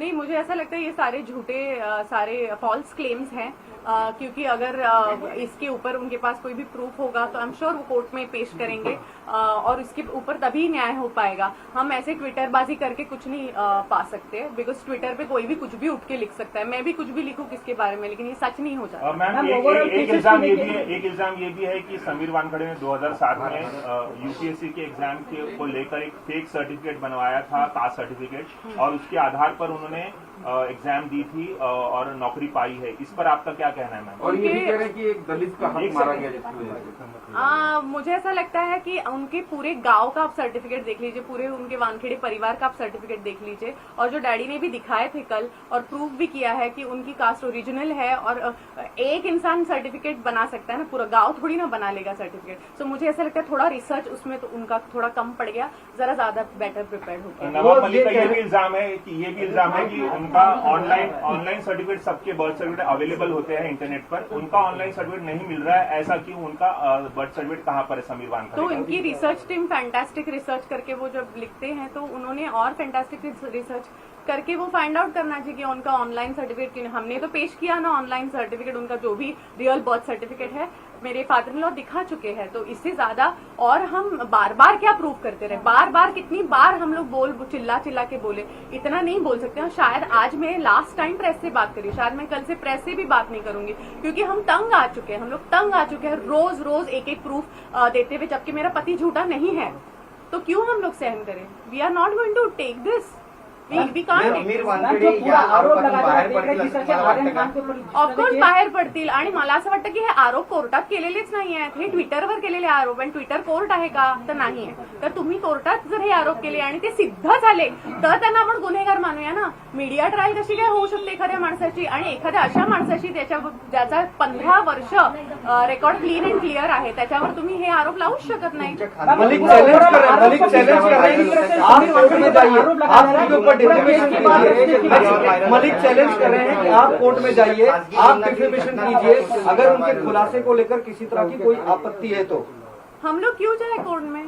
नहीं, मुझे ऐसा लगता है ये सारे झूठे सारे फॉल्स क्लेम्स हैं, क्योंकि अगर इसके ऊपर उनके पास कोई भी प्रूफ होगा तो आई एम श्योर वो कोर्ट में पेश करेंगे और इसके ऊपर तभी न्याय हो पाएगा। हम ऐसे ट्विटरबाजी करके कुछ नहीं पा सकते, बिकॉज ट्विटर पे कोई भी कुछ भी उठ के लिख सकता है। मैं भी कुछ भी लिखूं किसके बारे में, लेकिन ये सच नहीं हो जाता। मैम एक इल्जाम ये भी है कि समीर वानखेड़े ने 2007 में यूपीएससी के एग्जाम को लेकर एक फेक सर्टिफिकेट बनवाया था, कास्ट सर्टिफिकेट, और उसके आधार पर उन्होंने एग्जाम दी थी और नौकरी पाई है। इस पर आपका क्या कहना है मैम? और ये भी कह रहे हैं कि एक दलित का हक मारा गया जिसकी वजह से। मुझे ऐसा लगता है कि उनके पूरे गांव का आप सर्टिफिकेट देख लीजिए, पूरे उनके वानखेड़े परिवार का आप सर्टिफिकेट देख लीजिए, और जो डैडी ने भी दिखाए थे कल और प्रूफ भी किया है कि उनकी कास्ट ओरिजिनल है। और एक इंसान सर्टिफिकेट बना सकता है ना, पूरा गांव थोड़ी ना बना लेगा सर्टिफिकेट। तो मुझे ऐसा लगता है थोड़ा रिसर्च उसमें तो उनका थोड़ा कम पड़ गया, जरा ज्यादा बेटर प्रिपेयर हो गया। नवाब मलिक का ये भी इल्जाम है कि उनका ऑनलाइन सर्टिफिकेट, सबके बर्थ सर्टिफिकेट अवेलेबल होते हैं इंटरनेट पर, उनका ऑनलाइन सर्टिफिकेट नहीं मिल रहा है। ऐसा क्यों? उनका बर्थ सर्टिफिकेट कहाँ पर है समीर वानखेड़े? तो इनकी रिसर्च टीम फैंटास्टिक रिसर्च करके वो जब लिखते हैं तो उन्होंने और फैंटास्टिक रिसर्च करके वो फाइंड आउट करना चाहिए कि उनका ऑनलाइन सर्टिफिकेट। हमने तो पेश किया ना ऑनलाइन सर्टिफिकेट, उनका जो भी रियल बर्थ सर्टिफिकेट है मेरे फादर इन लॉ दिखा चुके हैं। तो इससे ज्यादा और हम बार बार क्या प्रूव करते रहे? बार बार कितनी बार हम लोग चिल्ला के बोले, इतना नहीं बोल सकते। और शायद आज मैं लास्ट टाइम प्रेस से बात करी, शायद मैं कल से प्रेस से भी बात नहीं करूंगी, क्योंकि हम तंग आ चुके हैं, हम लोग तंग आ चुके हैं रोज रोज एक प्रूफ देते हुए, जबकि मेरा पति झूठा नहीं है। तो क्यों हम लोग सहन करें? We are not going to take this. Of course बाहेर पडतील, आणि मला असं वाटतं की हे आरोप कोर्टात केलेलेच नाही आहेत, हे ट्विटरवर केलेले आरोप. आणि ट्विटर कोर्ट आहे का? तर नाही आहे. तर तुम्ही कोर्टात जर हे आरोप केले आणि ते सिद्ध झाले तर त्यांना आपण गुन्हेगार मानूया ना. मीडिया ट्रायल कशी काय होऊ शकते एखाद्या माणसाची, आणि एखाद्या अशा माणसाची ज्याचा 15 वर्ष रेकॉर्ड क्लीन अँड क्लिअर आहे, त्याच्यावर तुम्ही हे आरोप लावूच शकत नाही. मलिक चैलेंज कर रहे हैं कि आप कोर्ट में जाइए, आप डिफेमेशन कीजिए, अगर उनके खुलासे को लेकर किसी तरह की कोई आपत्ति है तो। हम लोग क्यों जाए कोर्ट में?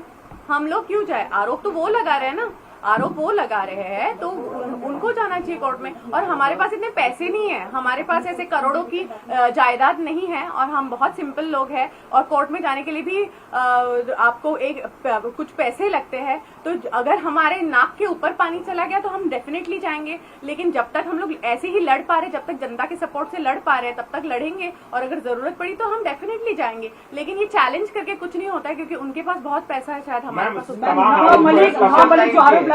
हम लोग क्यों जाए? आरोप तो वो लगा रहे हैं ना, आरोप वो लगा रहे हैं, तो उनको जाना चाहिए कोर्ट में. और हमारे पास इतने पैसे नहीं है, हमारे पास ऐसे करोड़ों की जायदाद नहीं है, और हम बहुत सिंपल लोग हैं, और कोर्ट में जाने के लिए भी आपको कुछ पैसे लगते हैं. तो अगर हमारे नाक के ऊपर पानी चला गया तो हम डेफिनेटली जाएंगे, लेकिन जब तक हम लोग ऐसे ही लड़ पा रहे, जब तक जनता के सपोर्ट से लड़ पा रहे हैं, तब तक लड़ेंगे, और अगर जरूरत पड़ी तो हम डेफिनेटली जाएंगे. लेकिन ये चैलेंज करके कुछ नहीं होता है, क्योंकि उनके पास बहुत पैसा है, शायद हमारे पास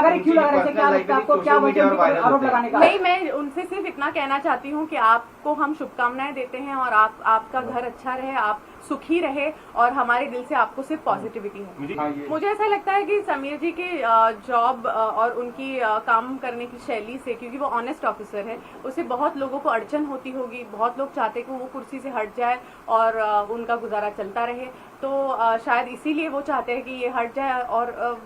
क्यों लगा रहे थे? क्या लगता है आपको, क्या वजह आरोप लगाने का? नहीं, मैं उनसे सिर्फ इतना कहना चाहती हूँ कि आपको हम शुभकामनाएं देते हैं, और आपका घर अच्छा रहे, आप सुखी रहे, और हमारे दिल से आपको सिर्फ पॉजिटिविटी है. मुझे ऐसा लगता है कि समीर जी के जॉब और उनकी काम करने की शैली से, क्योंकि वो ऑनेस्ट ऑफिसर है, उससे बहुत लोगों को अड़चन होती होगी, बहुत लोग चाहते कि वो कुर्सी से हट जाए और उनका गुजारा चलता रहे. तो शायद इसीलिए वो चाहते हैं कि ये हट जाए, और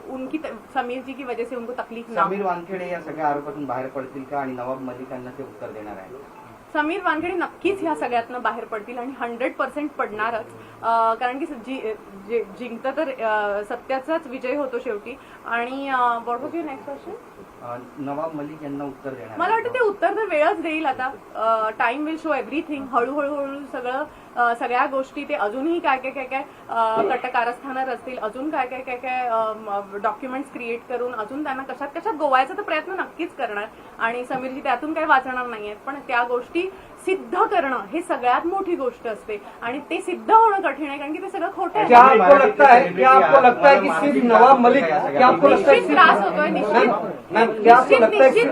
उनकी समीर जी की वजह से उनको तकलीफ ना. समीर वानखेडे या सगळ्या आरोपातून बाहेर पडतील का, आणि नवाब मलिकांना ते उत्तर देणार आहे? समीर वानखेडे नक्कीच ह्या सगळ्यातनं बाहेर पडतील, आणि 100% पडणारच. कारण की जिंकतं तर सत्याचाच विजय होतो शेवटी. आणि what was your next question? Nawab Malik यांना उत्तर देणार? मला वाटतं ते उत्तर तर वेळच देईल. आता टाइम विल शो एव्हरीथिंग. हळूहळू सगळ्या गोष्टी, ते अजूनही काय कट कारस्थानात असतील, अजून काय डॉक्युमेंट्स क्रिएट करून अजून त्यांना कशात गोवायचा तर प्रयत्न नक्कीच करणार. आणि समीरजी त्यातून काही वाचणार नाहीयेत, पण त्या गोष्टी सिद्ध करणं हे सगळ्यात मोठी गोष्ट असते, आणि ते सिद्ध होणं कठीण आहे, कारण की ते सगळं खोटं आहे. क्या आपको लगता है कि सिर्फ नवाब मलिक, क्या आपको लगता है निश्चित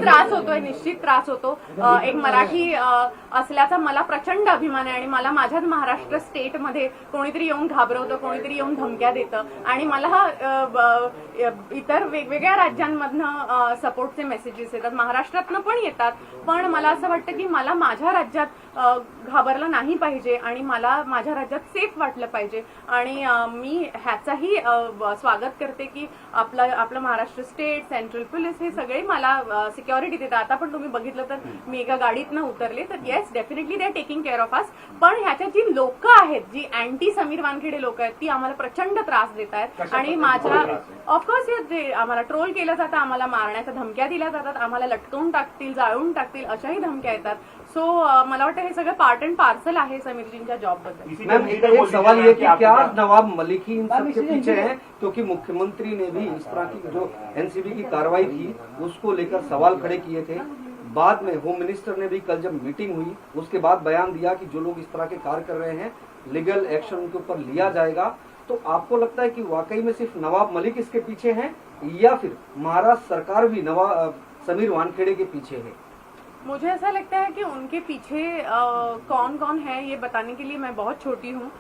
त्रास होतोय, निश्चित त्रास होतो. एक मराठी असल्याचा मला प्रचंड अभिमान आहे, आणि मला माझ्याच महाराष्ट्र स्टेटमध्ये कोणीतरी येऊन घाबरवतं, कोणीतरी येऊन धमक्या देतं, आणि मला इतर वेगवेगळ्या राज्यांमधनं सपोर्टचे मेसेजेस येतात, महाराष्ट्रातनं पण येतात. पण मला असं वाटतं की मला माझ्या राज्यात घाबरलं नाही पाहिजे आणि मला माझ्या राज्यात सेफ वाटलं पाहिजे. आणि मी ह्याचाही स्वागत करते की आपलं महाराष्ट्र स्टेट, सेंट्रल पोलीस हे सगळे मला सिक्युरिटी देतात. आता पण तुम्ही बघितलं तर मी एका गाडीतनं उतरले तर yes definitely they are taking care of us. पण ह्याच्यात जी लोक आहेत, जी अँटी समीर वानखेडे लोक आहेत, ती आम्हाला प्रचंड त्रास देत आहेत. आणि माझ्या ऑफकोर्स जे आम्हाला ट्रोल केलं जातं, आम्हाला मारण्याच्या धमक्या दिल्या जातात, आम्हाला लटकवून टाकतील, जाळून टाकतील अशाही धमक्या येतात. सो मला वाटतं हे सगळं पार्ट अँड पार्सल आहे समीरजींच्या जॉब बद्दल. मैम एक सवाल ये कि क्या नवाब मलिक ही इन सबके पीछे है, क्योंकि मुख्यमंत्री ने भी इस तरह की जो एनसीबी की कार्रवाई थी उसको लेकर सवाल खड़े किए थे. बाद में होम मिनिस्टर ने भी कल जब मीटिंग हुई उसके बाद बयान दिया कि जो लोग इस तरह के कार्य कर रहे हैं लीगल एक्शन उनके ऊपर लिया जाएगा. तो आपको लगता है कि वाकई में सिर्फ नवाब मलिक इसके पीछे हैं या फिर महाराष्ट्र सरकार भी समीर वानखेड़े के पीछे है? मुझे ऐसा लगता है कि उनके पीछे कौन कौन है ये बताने के लिए मैं बहुत छोटी हूँ.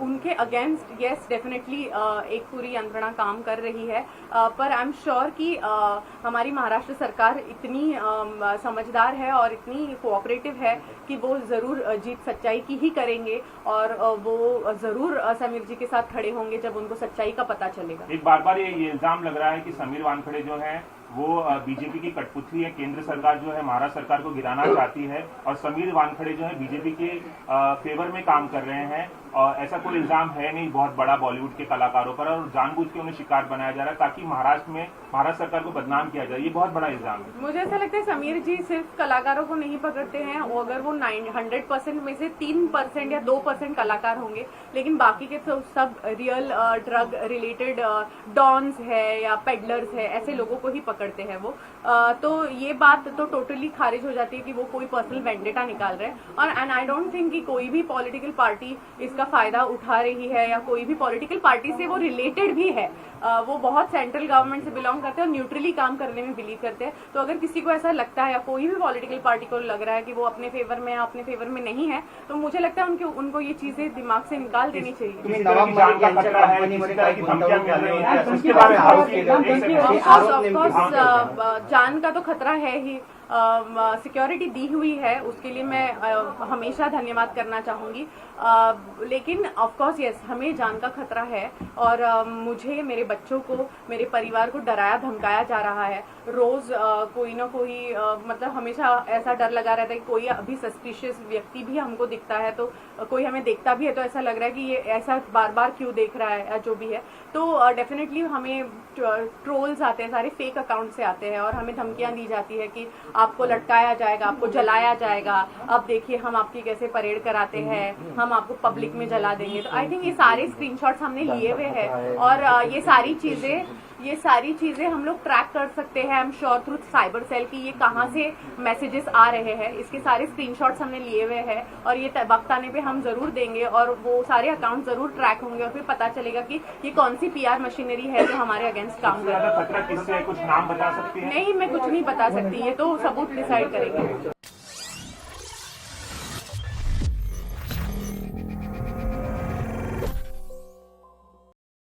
उनके अगेंस्ट यस डेफिनेटली एक पूरी यंत्रणा काम कर रही है. पर आई एम श्योर कि हमारी महाराष्ट्र सरकार इतनी समझदार है और इतनी कोऑपरेटिव है कि वो जरूर जीत सच्चाई की ही करेंगे और वो जरूर समीर जी के साथ खड़े होंगे जब उनको सच्चाई का पता चलेगा. एक बार ये इल्जाम लग रहा है कि समीर वानखेड़े जो है वो बीजेपी की कठपुतली है. केंद्र सरकार जो है महाराष्ट्र सरकार को गिराना चाहती है और समीर वानखेड़े जो है बीजेपी के फेवर में काम कर रहे हैं. और ऐसा कोई इल्जाम है नहीं बहुत बड़ा बॉलीवुड के कलाकारों पर और जानबूझ के उन्हें शिकार बनाया जा रहा है ताकि महाराष्ट्र सरकार को बदनाम किया जाए. ये बहुत बड़ा इल्जाम है. मुझे ऐसा लगता है समीर जी सिर्फ कलाकारों को नहीं पकड़ते हैं. अगर वो 100% में से 3% या 2% कलाकार होंगे, लेकिन बाकी के तो सब रियल ड्रग रिलेटेड डॉन्स है या पेडलर्स है, ऐसे लोगों को ही पकड़ते हैं वो. तो ये बात तो टोटली खारिज हो जाती है कि वो कोई पर्सनल वेंडेटा निकाल रहे हैं. और एंड आई डोंट थिंक कि कोई भी पॉलिटिकल पार्टी इसका फायदा उठा रही है या कोई भी पॉलिटिकल पार्टी से वो रिलेटेड भी है. वो बहुत सेंट्रल गवर्नमेंट से बिलोंग करते हैं और न्यूट्रली काम करने में बिलीव करते हैं. तो अगर किसी को ऐसा लगता है या कोई भी पॉलिटिकल पार्टी को लग रहा है कि वो अपने फेवर में या अपने फेवर में नहीं है, तो मुझे लगता है उनको ये चीजें दिमाग से निकाल देनी चाहिए. किसी तरह की जान का खतरा है, किसी तरह की धमकियां मिल रही हैं, उसके बारे में ऑफकोर्स जान का तो खतरा है ही. सिक्योरिटी दी हुई है उसके लिए मैं हमेशा धन्यवाद करना चाहूंगी. लेकिन ऑफ कोर्स यस हमें जान का खतरा है और मुझे, मेरे बच्चों को, मेरे परिवार को डराया धमकाया जा रहा है. रोज कोई ना कोई मतलब हमेशा ऐसा डर लगा रहता है कि कोई अभी सस्पिशियस व्यक्ति भी हमको दिखता है तो कोई हमें देखता भी है तो ऐसा लग रहा है कि ये ऐसा बार बार क्यों देख रहा है या जो भी है. तो डेफिनेटली हमें ट्रोल्स आते हैं, सारे फेक अकाउंट से आते हैं और हमें धमकियां दी जाती है कि आपको लटकाया जाएगा, आपको जलाया जाएगा, अब देखिए हम आपकी कैसे परेड कराते हैं, हम आपको पब्लिक में जला देंगे. तो आई थिंक ये सारे स्क्रीनशॉट्स हमने लिए हुए हैं और ये सारी चीजें हम लोग ट्रैक कर सकते हैं. I am sure through cyber cell की ये कहाँ से मैसेजेस आ रहे हैं, इसके सारे स्क्रीनशॉट्स हमने लिए हुए हैं और ये वक्त आने पे हम जरूर देंगे और वो सारे अकाउंट जरूर ट्रैक होंगे और फिर पता चलेगा कि ये कौन सी PR मशीनरी है जो हमारे अगेंस्ट काम कर रही है. खतरा किससे, कुछ नाम बता सकती है? नहीं, मैं कुछ नहीं बता सकती, ये तो सबूत डिसाइड करेंगे.